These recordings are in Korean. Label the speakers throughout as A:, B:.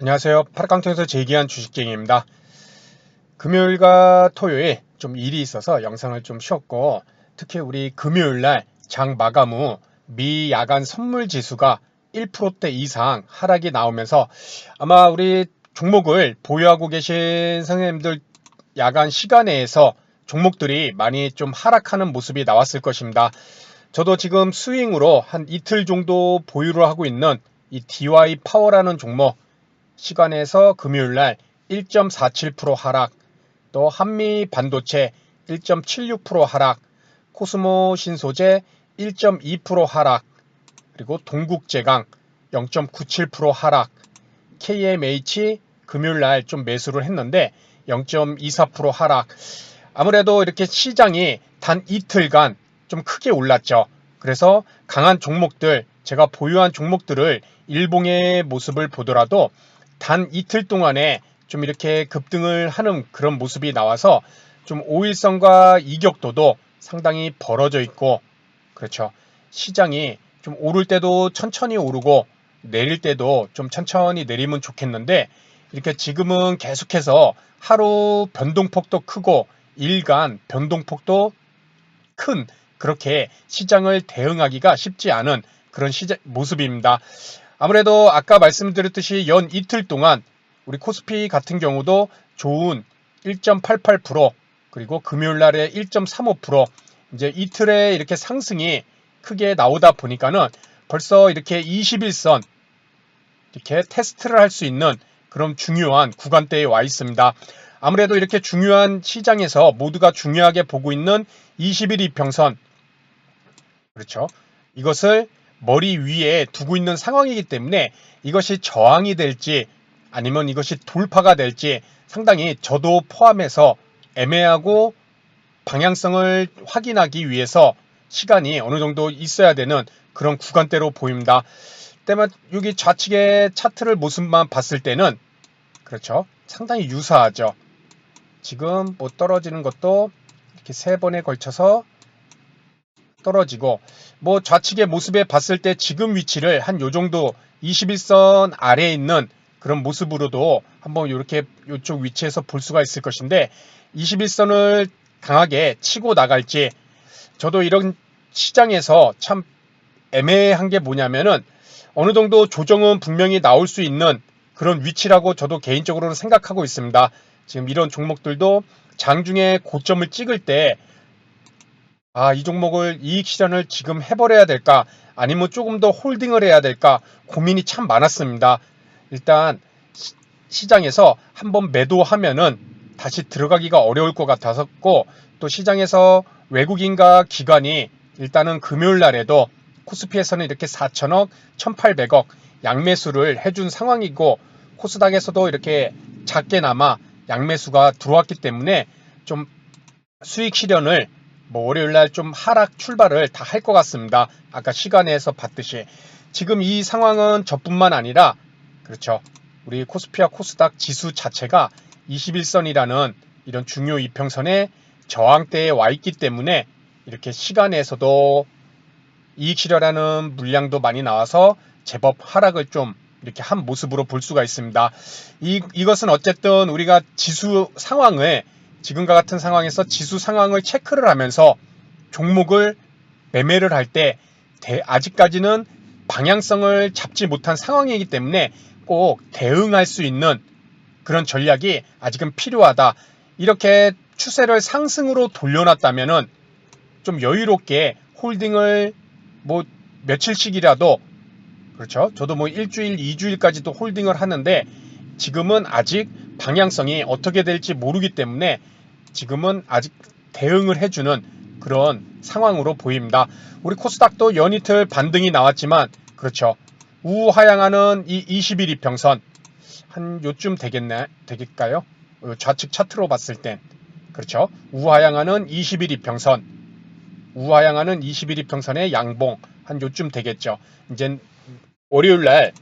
A: 안녕하세요. 파락강통에서 제기한 주식쟁이입니다. 금요일과 토요일 좀 일이 있어서 영상을 좀 쉬었고, 특히 우리 금요일날 장 마감 후 미 야간 선물 지수가 1%대 이상 하락이 나오면서 아마 우리 종목을 보유하고 계신 선생님들 야간 시간에서 종목들이 많이 좀 하락하는 모습이 나왔을 것입니다. 저도 지금 스윙으로 한 이틀 정도 보유를 하고 있는 이 DY 파워라는 종목, 시간에서 금요일날 1.47% 하락, 또 한미 반도체 1.76% 하락, 코스모 신소재 1.2% 하락, 그리고 동국제강 0.97% 하락, KMH 금요일날 좀 매수를 했는데 0.24% 하락. 아무래도 이렇게 시장이 단 이틀간 좀 크게 올랐죠. 그래서 강한 종목들, 제가 보유한 종목들을 일봉의 모습을 보더라도 단 이틀 동안에 좀 이렇게 급등을 하는 그런 모습이 나와서 좀 오일선과 이격도도 상당히 벌어져 있고, 그렇죠. 시장이 좀 오를 때도 천천히 오르고 내릴 때도 좀 천천히 내리면 좋겠는데, 이렇게 지금은 계속해서 하루 변동폭도 크고 일간 변동폭도 큰, 그렇게 시장을 대응하기가 쉽지 않은 그런 모습입니다. 아무래도 아까 말씀드렸듯이 연 이틀 동안 우리 코스피 같은 경우도 좋은 1.88%, 그리고 금요일 날에 1.35%, 이제 이틀에 이렇게 상승이 크게 나오다 보니까는 벌써 이렇게 21선 이렇게 테스트를 할 수 있는 그런 중요한 구간대에 와 있습니다. 아무래도 이렇게 중요한 시장에서 모두가 중요하게 보고 있는 21 이평선, 그렇죠. 이것을 머리 위에 두고 있는 상황이기 때문에 이것이 저항이 될지 아니면 이것이 돌파가 될지 상당히 저도 포함해서 애매하고 방향성을 확인하기 위해서 시간이 어느 정도 있어야 되는 그런 구간대로 보입니다. 때만 여기 좌측의 차트를 모습만 봤을 때는, 그렇죠, 상당히 유사하죠. 지금 뭐 떨어지는 것도 이렇게 세 번에 걸쳐서 떨어지고, 뭐 좌측의 모습에 봤을 때 지금 위치를 한 요 정도 21선 아래에 있는 그런 모습으로도 한번 이렇게 이쪽 위치에서 볼 수가 있을 것인데, 21선을 강하게 치고 나갈지, 저도 이런 시장에서 참 애매한 게 뭐냐면은 어느 정도 조정은 분명히 나올 수 있는 그런 위치라고 저도 개인적으로는 생각하고 있습니다. 지금 이런 종목들도 장중에 고점을 찍을 때, 이 종목을 이익 실현을 지금 해버려야 될까? 아니면 조금 더 홀딩을 해야 될까? 고민이 참 많았습니다. 일단 시장에서 한번 매도하면은 다시 들어가기가 어려울 것 같았고, 또 시장에서 외국인과 기관이 일단은 금요일 날에도 코스피에서는 이렇게 4천억, 1,800억 양매수를 해준 상황이고, 코스닥에서도 이렇게 작게나마 양매수가 들어왔기 때문에 좀 수익 실현을 뭐 월요일날 좀 하락 출발을 다 할 것 같습니다. 아까 시간에서 봤듯이 지금 이 상황은 저뿐만 아니라, 그렇죠, 우리 코스피와 코스닥 지수 자체가 21선이라는 이런 중요 이평선의 저항대에 와 있기 때문에 이렇게 시간에서도 이익 실현하는 물량도 많이 나와서 제법 하락을 좀 이렇게 한 모습으로 볼 수가 있습니다. 이것은 어쨌든 우리가 지수 상황을, 지금과 같은 상황에서 지수 상황을 체크를 하면서 종목을 매매를 할 때 아직까지는 방향성을 잡지 못한 상황이기 때문에 꼭 대응할 수 있는 그런 전략이 아직은 필요하다. 이렇게 추세를 상승으로 돌려놨다면은 좀 여유롭게 홀딩을 뭐 며칠씩이라도, 그렇죠, 저도 뭐 일주일, 2주일까지도 홀딩을 하는데 지금은 아직 방향성이 어떻게 될지 모르기 때문에 지금은 아직 대응을 해주는 그런 상황으로 보입니다. 우리 코스닥도 연이틀 반등이 나왔지만, 그렇죠, 우하향하는 이 21 이평선 한 요쯤 되겠까요? 좌측 차트로 봤을 땐, 그렇죠, 우하향하는 21 이평선, 우하향하는 21 이평선의 양봉 한 요쯤 되겠죠. 이제 월요일날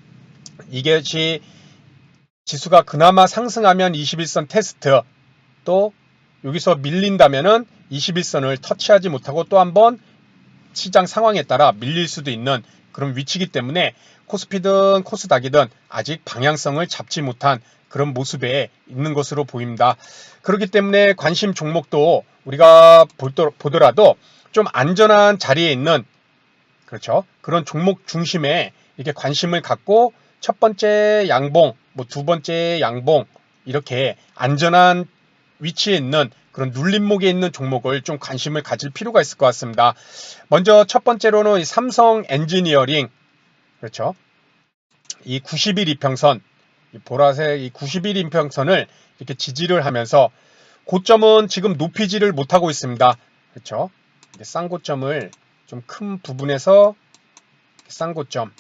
A: 이것이 지수가 그나마 상승하면 21선 테스트, 또 여기서 밀린다면은 21선을 터치하지 못하고 또 한번 시장 상황에 따라 밀릴 수도 있는 그런 위치이기 때문에 코스피든 코스닥이든 아직 방향성을 잡지 못한 그런 모습에 있는 것으로 보입니다. 그렇기 때문에 관심 종목도 우리가 보더라도 좀 안전한 자리에 있는, 그렇죠, 그런 종목 중심에 이렇게 관심을 갖고 첫 번째 양봉, 뭐 두 번째 양봉, 이렇게 안전한 위치에 있는 그런 눌림목에 있는 종목을 좀 관심을 가질 필요가 있을 것 같습니다. 먼저 첫 번째로는 이 삼성 엔지니어링, 그렇죠, 이 90일 이평선, 이 보라색 이 90일 이평선을 이렇게 지지를 하면서 고점은 지금 높이지를 못하고 있습니다. 그렇죠? 쌍고점을 좀 큰 부분에서 쌍고점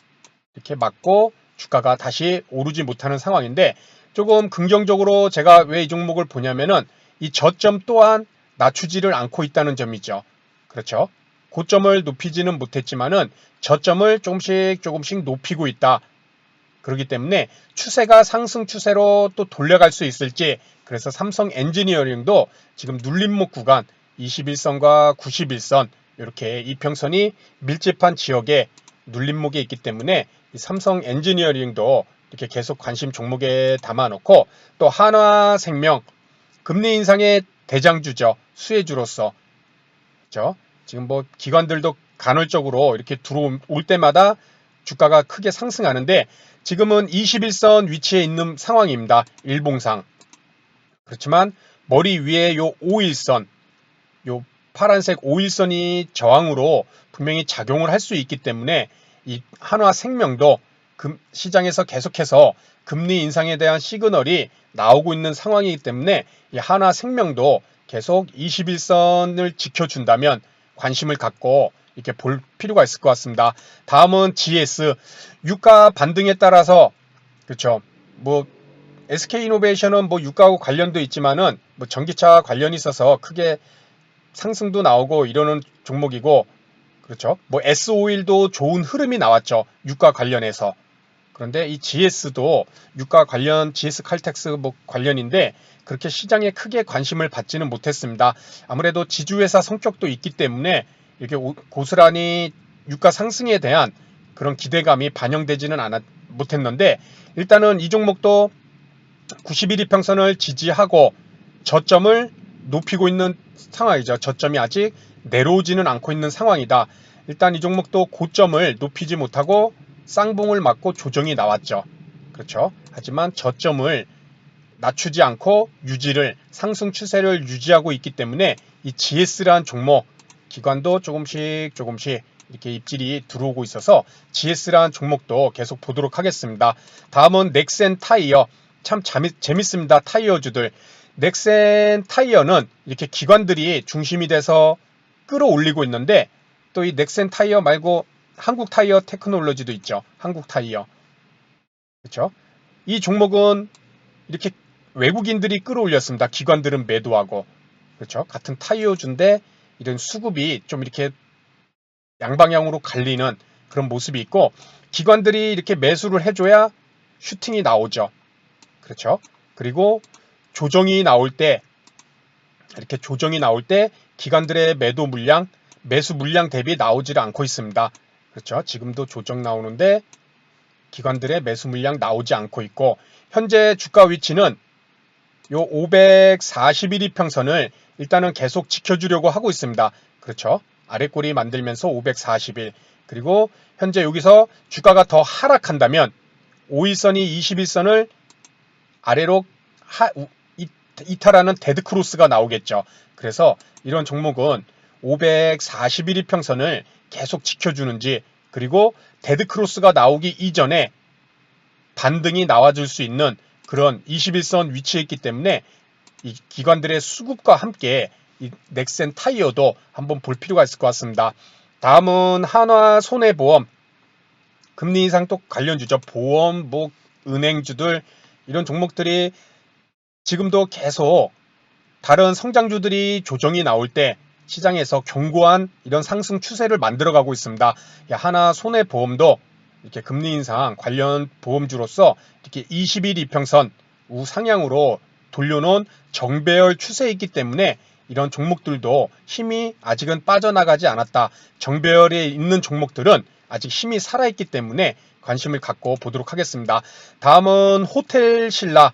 A: 이렇게 맞고 주가가 다시 오르지 못하는 상황인데, 조금 긍정적으로 제가 왜 이 종목을 보냐면은 이 저점 또한 낮추지를 않고 있다는 점이죠. 그렇죠? 고점을 높이지는 못했지만은 저점을 조금씩 높이고 있다. 그렇기 때문에 추세가 상승 추세로 또 돌려갈 수 있을지, 그래서 삼성 엔지니어링도 지금 눌림목 구간 21선과 91선 이렇게 이평선이 밀집한 지역에 눌림목에 있기 때문에 이 삼성 엔지니어링도 이렇게 계속 관심 종목에 담아놓고, 또 한화생명 금리 인상의 대장주죠. 수혜주로서, 그렇죠? 지금 뭐 기관들도 간헐적으로 이렇게 들어올 때마다 주가가 크게 상승하는데 지금은 21선 위치에 있는 상황입니다. 일봉상. 그렇지만 머리 위에 요 5일선, 요 파란색 5일선이 저항으로 분명히 작용을 할 수 있기 때문에 이 한화생명도 시장에서 계속해서 금리 인상에 대한 시그널이 나오고 있는 상황이기 때문에 이 한화생명도 계속 21선을 지켜준다면 관심을 갖고 이렇게 볼 필요가 있을 것 같습니다. 다음은 GS, 유가 반등에 따라서, 그렇죠, 뭐 SK이노베이션은 뭐 유가하고 관련도 있지만은 뭐 전기차 관련이 있어서 크게 상승도 나오고 이러는 종목이고, 그렇죠, 뭐 S51도 좋은 흐름이 나왔죠, 유가 관련해서. 그런데 이 GS도 유가 관련, GS 칼텍스 뭐 관련인데 그렇게 시장에 크게 관심을 받지는 못했습니다. 아무래도 지주회사 성격도 있기 때문에 이렇게 고스란히 유가 상승에 대한 그런 기대감이 반영되지는 못했는데, 일단은 이 종목도 91 이평선을 지지하고 저점을 높이고 있는 상황이죠. 저점이 아직 내려오지는 않고 있는 상황이다. 일단 이 종목도 고점을 높이지 못하고 쌍봉을 맞고 조정이 나왔죠. 그렇죠. 하지만 저점을 낮추지 않고 상승 추세를 유지하고 있기 때문에 이 GS라는 종목, 기관도 조금씩 이렇게 입질이 들어오고 있어서 GS라는 종목도 계속 보도록 하겠습니다. 다음은 넥센 타이어. 참 재밌습니다. 타이어주들. 넥센 타이어는 이렇게 기관들이 중심이 돼서 끌어올리고 있는데, 또 이 넥센 타이어 말고 한국 타이어 테크놀로지도 있죠. 한국 타이어. 그렇죠? 이 종목은 이렇게 외국인들이 끌어올렸습니다. 기관들은 매도하고. 그렇죠? 같은 타이어주인데 이런 수급이 좀 이렇게 양방향으로 갈리는 그런 모습이 있고, 기관들이 이렇게 매수를 해줘야 슈팅이 나오죠. 그렇죠? 그리고 조정이 나올 때, 이렇게 조정이 나올 때 기관들의 매수 물량 대비 나오지를 않고 있습니다. 그렇죠? 지금도 조정 나오는데 기관들의 매수 물량 나오지 않고 있고, 현재 주가 위치는 요 541 이평선을 일단은 계속 지켜주려고 하고 있습니다. 그렇죠? 아래꼬리 만들면서 541, 그리고 현재 여기서 주가가 더 하락한다면 5일선이 21선을 아래로 이탈하는 데드크로스가 나오겠죠. 그래서 이런 종목은 541 이평선을 계속 지켜주는지, 그리고 데드크로스가 나오기 이전에 반등이 나와줄 수 있는 그런 21선 위치에 있기 때문에 이 기관들의 수급과 함께 이 넥센 타이어도 한번 볼 필요가 있을 것 같습니다. 다음은 한화손해보험. 금리 인상 또 관련주죠. 보험, 뭐 은행주들, 이런 종목들이 지금도 계속 다른 성장주들이 조정이 나올 때 시장에서 견고한 이런 상승 추세를 만들어가고 있습니다. 하나손해보험도 이렇게 금리 인상 관련 보험주로서 이렇게 20일 이평선 우상향으로 돌려놓은 정배열 추세에 있기 때문에 이런 종목들도 힘이 아직은 빠져나가지 않았다. 정배열에 있는 종목들은 아직 힘이 살아있기 때문에 관심을 갖고 보도록 하겠습니다. 다음은 호텔 신라.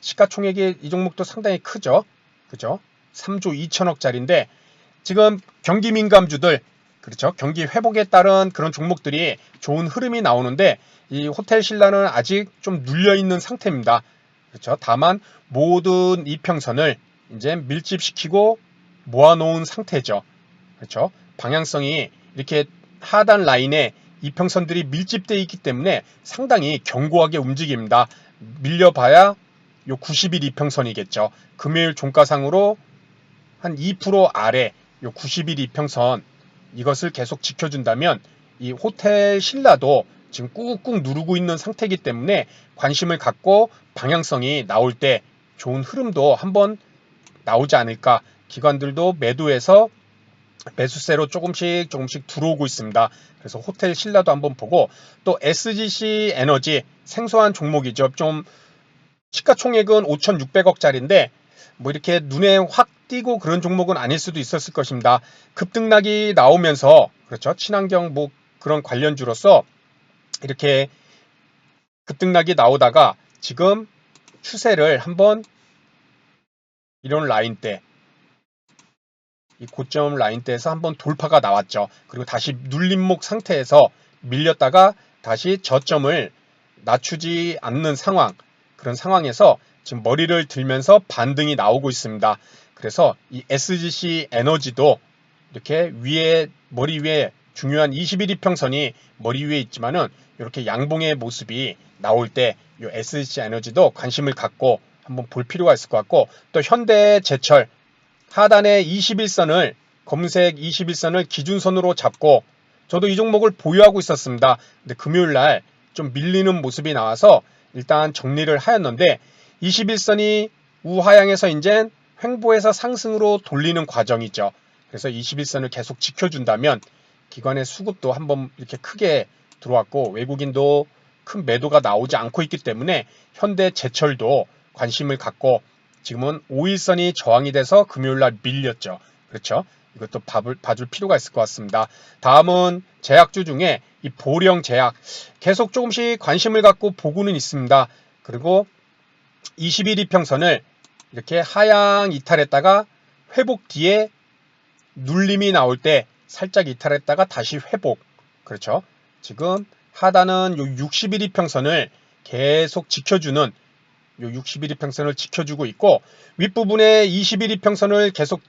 A: 시가총액이 이 종목도 상당히 크죠. 그죠? 3조 2천억짜리인데 지금 경기 민감주들, 그렇죠? 경기 회복에 따른 그런 종목들이 좋은 흐름이 나오는데 이 호텔 신라는 아직 좀 눌려 있는 상태입니다. 그렇죠? 다만 모든 이평선을 이제 밀집시키고 모아놓은 상태죠. 그렇죠? 방향성이 이렇게 하단 라인에 이평선들이 밀집되어 있기 때문에 상당히 견고하게 움직입니다. 밀려봐야 요 90일 이평선이겠죠. 금요일 종가상으로 한 2% 아래 요 90일 이평선 이것을 계속 지켜준다면 이 호텔 신라도 지금 꾹꾹 누르고 있는 상태이기 때문에 관심을 갖고 방향성이 나올 때 좋은 흐름도 한번 나오지 않을까. 기관들도 매도해서 매수세로 조금씩 들어오고 있습니다. 그래서 호텔 신라도 한번 보고 또 SGC 에너지 생소한 종목이죠. 좀 시가총액은 5,600억짜리인데 뭐 이렇게 눈에 확 띄고 그런 종목은 아닐 수도 있었을 것입니다. 급등락이 나오면서 그렇죠. 친환경 뭐 그런 관련주로서 이렇게 급등락이 나오다가 지금 추세를 한번 이런 라인대 이 고점 라인대에서 한번 돌파가 나왔죠. 그리고 다시 눌림목 상태에서 밀렸다가 다시 저점을 낮추지 않는 상황, 그런 상황에서 지금 머리를 들면서 반등이 나오고 있습니다. 그래서 이 SGC 에너지도 이렇게 위에 머리 위에 중요한 21 이평선이 머리 위에 있지만은 이렇게 양봉의 모습이 나올 때 이 SGC 에너지도 관심을 갖고 한번 볼 필요가 있을 것 같고 또 현대제철 하단에 21선을 검은색 21선을 기준선으로 잡고 저도 이 종목을 보유하고 있었습니다. 근데 금요일날 좀 밀리는 모습이 나와서 일단 정리를 하였는데 21선이 우하향에서 이제 횡보해서 상승으로 돌리는 과정이죠. 그래서 21선을 계속 지켜준다면 기관의 수급도 한번 이렇게 크게 들어왔고 외국인도 큰 매도가 나오지 않고 있기 때문에 현대제철도 관심을 갖고 지금은 5일선이 저항이 돼서 금요일날 밀렸죠. 그렇죠? 이것도 봐줄 필요가 있을 것 같습니다. 다음은 제약주 중에 이 보령 제약 계속 조금씩 관심을 갖고 보고는 있습니다. 그리고 21 이평선을 이렇게 하향 이탈했다가 회복 뒤에 눌림이 나올 때 살짝 이탈했다가 다시 회복. 그렇죠? 지금 하단은 요 61 이평선을 계속 지켜주는 요 61 이평선을 지켜주고 있고 윗부분에 21 이평선을 계속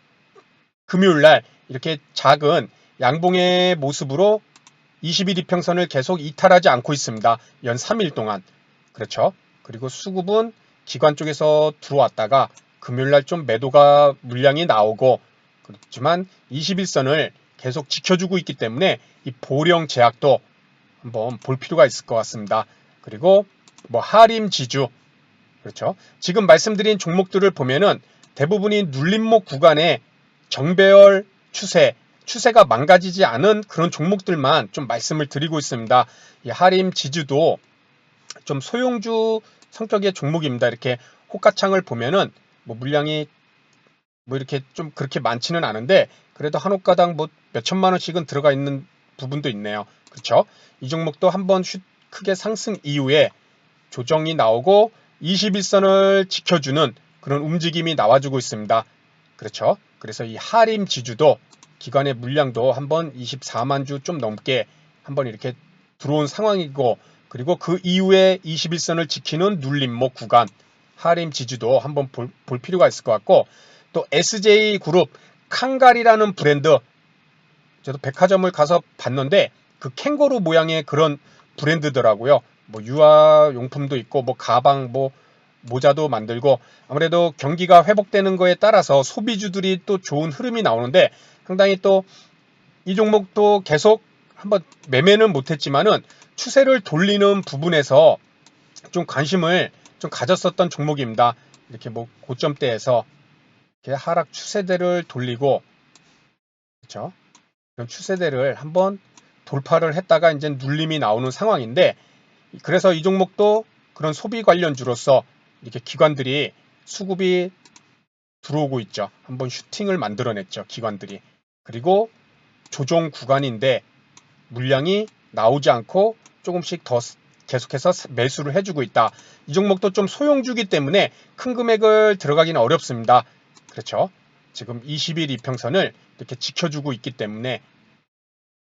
A: 금요일날 이렇게 작은 양봉의 모습으로 21 이평선을 계속 이탈하지 않고 있습니다. 연 3일 동안. 그렇죠? 그리고 수급은 기관 쪽에서 들어왔다가 금요일날 좀 매도가 물량이 나오고 그렇지만 21선을 계속 지켜주고 있기 때문에 이 보령 제약도 한번 볼 필요가 있을 것 같습니다. 그리고 뭐 하림 지주 그렇죠. 지금 말씀드린 종목들을 보면은 대부분이 눌림목 구간에 정배열 추세가 망가지지 않은 그런 종목들만 좀 말씀을 드리고 있습니다. 이 하림 지주도 좀 소형주 성격의 종목입니다. 이렇게 호가창을 보면은 뭐 물량이 뭐 이렇게 좀 그렇게 많지는 않은데 그래도 한 호가당 뭐 몇천만 원씩은 들어가 있는 부분도 있네요. 그렇죠? 이 종목도 한번 크게 상승 이후에 조정이 나오고 21선을 지켜주는 그런 움직임이 나와주고 있습니다. 그렇죠? 그래서 이 하림 지주도 기관의 물량도 한번 24만 주 좀 넘게 한번 이렇게 들어온 상황이고 그리고 그 이후에 21선을 지키는 눌림목 구간 하림 지주도 한번 볼 필요가 있을 것 같고 또 SJ그룹 칸갈이라는 브랜드 저도 백화점을 가서 봤는데 그 캥거루 모양의 그런 브랜드더라고요. 뭐 유아용품도 있고 뭐 가방 뭐 모자도 만들고 아무래도 경기가 회복되는 거에 따라서 소비주들이 또 좋은 흐름이 나오는데 상당히 또 이 종목도 계속 한번 매매는 못했지만은 추세를 돌리는 부분에서 좀 관심을 좀 가졌었던 종목입니다. 이렇게 뭐 고점대에서 이렇게 하락 추세대를 돌리고 그렇죠? 그런 추세대를 한번 돌파를 했다가 이제 눌림이 나오는 상황인데 그래서 이 종목도 그런 소비 관련주로서 이렇게 기관들이 수급이 들어오고 있죠. 한번 슈팅을 만들어냈죠. 기관들이. 그리고 조정 구간인데 물량이 나오지 않고 조금씩 더 계속해서 매수를 해주고 있다. 이 종목도 좀 소형주기 때문에 큰 금액을 들어가기는 어렵습니다. 그렇죠? 지금 20일 이평선을 이렇게 지켜주고 있기 때문에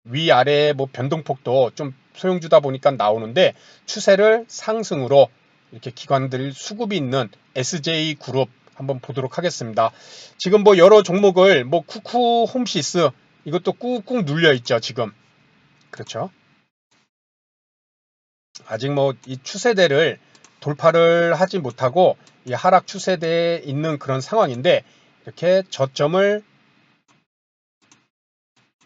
A: 위아래 뭐 변동폭도 좀 소형주다 보니까 나오는데 추세를 상승으로 이렇게 기관들 수급이 있는 SJ그룹 한번 보도록 하겠습니다. 지금 뭐 여러 종목을 뭐 쿠쿠 홈시스 이것도 꾹꾹 눌려 있죠, 지금. 그렇죠? 아직 뭐 이 추세대를 돌파를 하지 못하고 이 하락 추세대에 있는 그런 상황인데 이렇게 저점을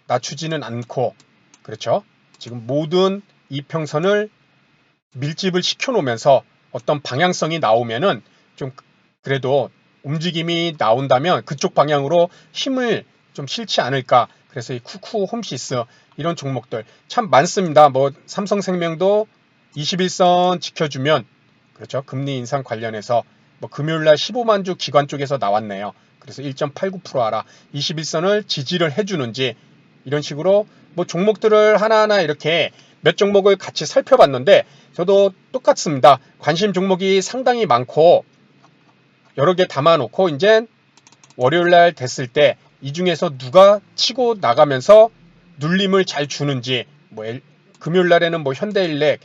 A: 낮추지는 않고 그렇죠? 지금 모든 이평선을 밀집을 시켜 놓으면서 어떤 방향성이 나오면은 좀 그래도 움직임이 나온다면 그쪽 방향으로 힘을 좀 실지 않을까. 그래서 이 쿠쿠 홈시스 이런 종목들 참 많습니다. 뭐 삼성생명도 21선 지켜주면 그렇죠. 금리 인상 관련해서 뭐 금요일날 15만 주 기관 쪽에서 나왔네요. 그래서 1.89% 알아. 21선을 지지를 해주는지 이런 식으로 뭐 종목들을 하나하나 이렇게 몇 종목을 같이 살펴봤는데 저도 똑같습니다. 관심 종목이 상당히 많고 여러 개 담아놓고 이제 월요일날 됐을 때 이 중에서 누가 치고 나가면서 눌림을 잘 주는지 뭐 금요일날에는 뭐 현대일렉,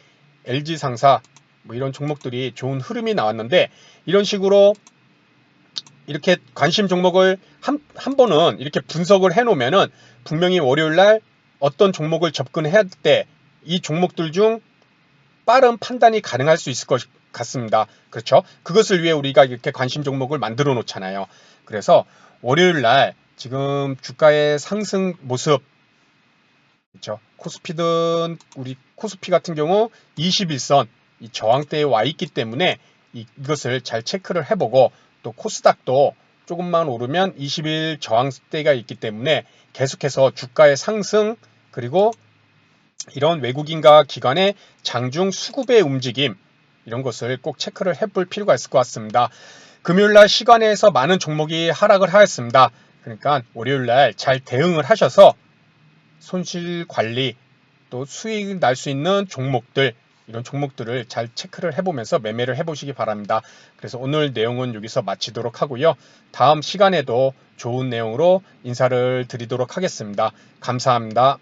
A: LG상사 뭐 이런 종목들이 좋은 흐름이 나왔는데 이런 식으로 이렇게 관심 종목을 한 번은 이렇게 분석을 해놓으면은 분명히 월요일날 어떤 종목을 접근해야 때 이 종목들 중 빠른 판단이 가능할 수 있을 것 같습니다. 그렇죠? 그것을 위해 우리가 이렇게 관심 종목을 만들어 놓잖아요. 그래서 월요일날 지금 주가의 상승 모습 그렇죠? 코스피든 우리 코스피 같은 경우 21선 이 저항대에 와 있기 때문에 이것을 잘 체크를 해보고 또 코스닥도 조금만 오르면 20일 저항대가 있기 때문에 계속해서 주가의 상승 그리고 이런 외국인과 기관의 장중 수급의 움직임 이런 것을 꼭 체크를 해볼 필요가 있을 것 같습니다. 금요일날 시간에서 많은 종목이 하락을 하였습니다. 그러니까 월요일날 잘 대응을 하셔서 손실 관리 또 수익 날 수 있는 종목들 이런 종목들을 잘 체크를 해보면서 매매를 해보시기 바랍니다. 그래서 오늘 내용은 여기서 마치도록 하고요. 다음 시간에도 좋은 내용으로 인사를 드리도록 하겠습니다. 감사합니다.